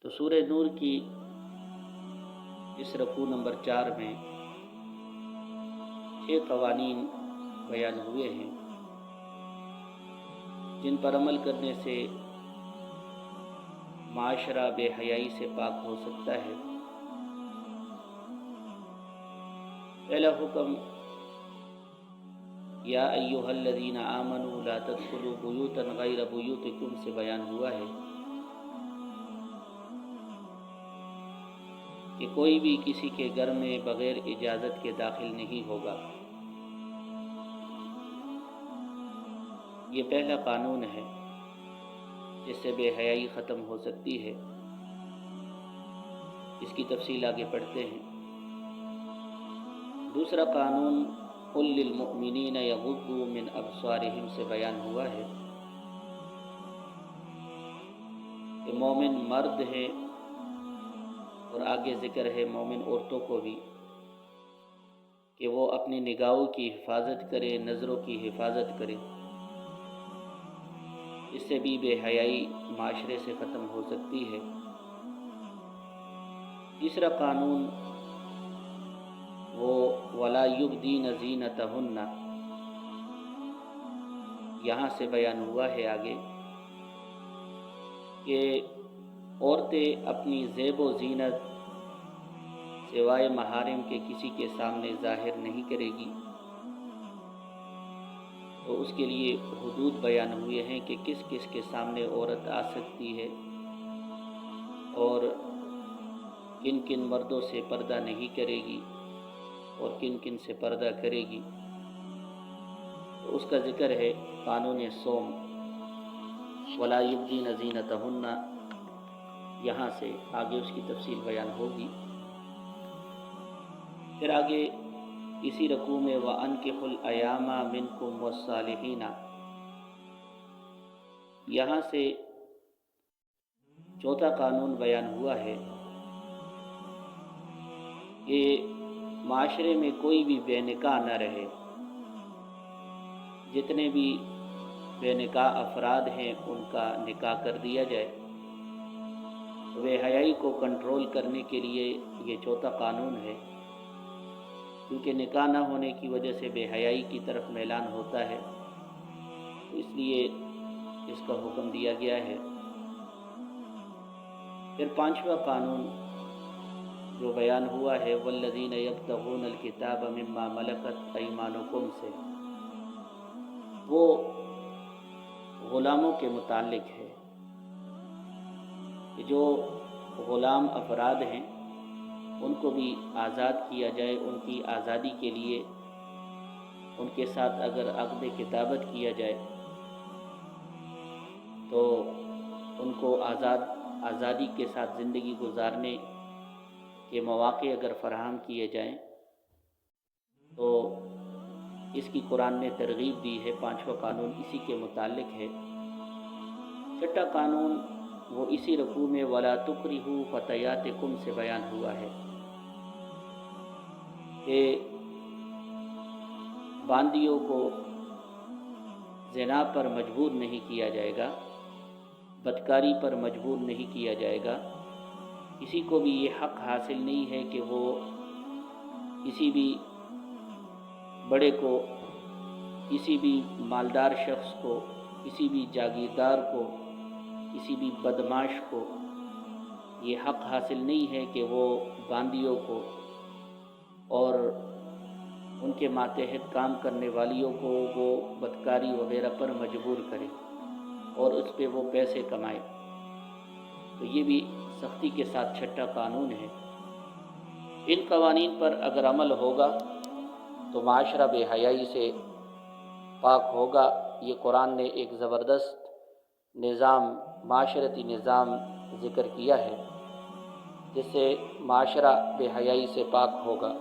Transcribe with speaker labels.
Speaker 1: تو سورہ نور کی اس رکوع نمبر 4 میں 6 قوانین بیان ہوئے ہیں جن پر عمل کرنے سے معاشرہ بے حیائی سے پاک ہو سکتا ہے۔ پہلا حکم یا ایھا الذین آمنوا لا تدخلوا بیوتا غیر بیوتکم سے بیان ہوا ہے کہ کوئی بھی کسی کے گھر میں بغیر اجازت کے داخل نہیں ہوگا۔ یہ پہلا قانون ہے جس سے بے حیائی ختم ہو سکتی ہے۔ اس کی تفصیل آگے پڑھتے ہیں۔ دوسرا قانون قل للمؤمنین یغضوا من ابصارہم سے بیان ہوا ہے کہ مومن مرد ہے، اور آگے ذکر ہے مومن عورتوں کو بھی کہ وہ اپنی نگاہوں کی حفاظت کرے، نظروں کی حفاظت کرے۔ اس سے بھی بے حیائی معاشرے سے ختم ہو سکتی ہے۔ تیسرا قانون وہ وَلَا يُبْدِينَ زِينَتَهُنَّ یہاں سے بیان ہوا ہے آگے کہ عورتیں اپنی زیب و زینت سوائے محارم کے کسی کے سامنے ظاہر نہیں کرے گی۔ تو اس کے لیے حدود بیان ہوئے ہیں کہ کس کس کے سامنے عورت آ سکتی ہے اور کن کن مردوں سے پردہ نہیں کرے گی اور کن کن سے پردہ کرے گی۔ تو اس کا ذکر ہے قانون صوم وَلَا يُبْدِينَ زِينَتَهُنَّ، یہاں سے آگے اس کی تفصیل بیان ہوگی۔ پھر آگے اسی رکوع میں وَأَنكِحُوا الْأَيَامَ مِنكُمْ وَالصَّالِحِينَ، یہاں سے چوتھا قانون بیان ہوا ہے کہ معاشرے میں کوئی بھی بے نکاح نہ رہے۔ جتنے بھی بے نکاح افراد ہیں ان کا نکاح کر دیا جائے۔ بے حیائی کو کنٹرول کرنے کے لیے یہ چوتھا قانون ہے، کیونکہ نکاح نہ ہونے کی وجہ سے بے حیائی کی طرف میلان ہوتا ہے، اس لیے اس کا حکم دیا گیا ہے۔ پھر پانچواں قانون جو بیان ہوا ہے والذین یبتغون الکتاب مما ملکت ایمانکم سے، وہ غلاموں کے متعلق ہے کہ جو غلام افراد ہیں ان کو بھی آزاد کیا جائے۔ ان کی آزادی کے لیے ان کے ساتھ اگر عقد کتابت کیا جائے تو ان کو آزادی کے ساتھ زندگی گزارنے کے مواقع اگر فراہم کیے جائیں تو اس کی قرآن نے ترغیب دی ہے۔ پانچواں قانون اسی کے متعلق ہے۔ چھٹا قانون وہ اسی رکوع میں وَلَا تُكْرِهُوا فَتَيَاتِكُمْ سے بیان ہوا ہے کہ باندیوں کو زنا پر مجبور نہیں کیا جائے گا، بدکاری پر مجبور نہیں کیا جائے گا۔ کسی کو بھی یہ حق حاصل نہیں ہے کہ وہ کسی بھی بڑے کو، کسی بھی مالدار شخص کو، کسی بھی جاگیردار کو، کسی بھی بدمعاش کو یہ حق حاصل نہیں ہے کہ وہ باندیوں کو اور ان کے ماتحت کام کرنے والیوں کو وہ بدکاری وغیرہ پر مجبور کرے اور اس پہ وہ پیسے کمائے۔ تو یہ بھی سختی کے ساتھ چھٹا قانون ہے۔ ان قوانین پر اگر عمل ہوگا تو معاشرہ بے حیائی سے پاک ہوگا۔ یہ قرآن نے ایک زبردست نظام، معاشرتی نظام ذکر کیا ہے جس سے معاشرہ بے حیائی سے پاک ہوگا۔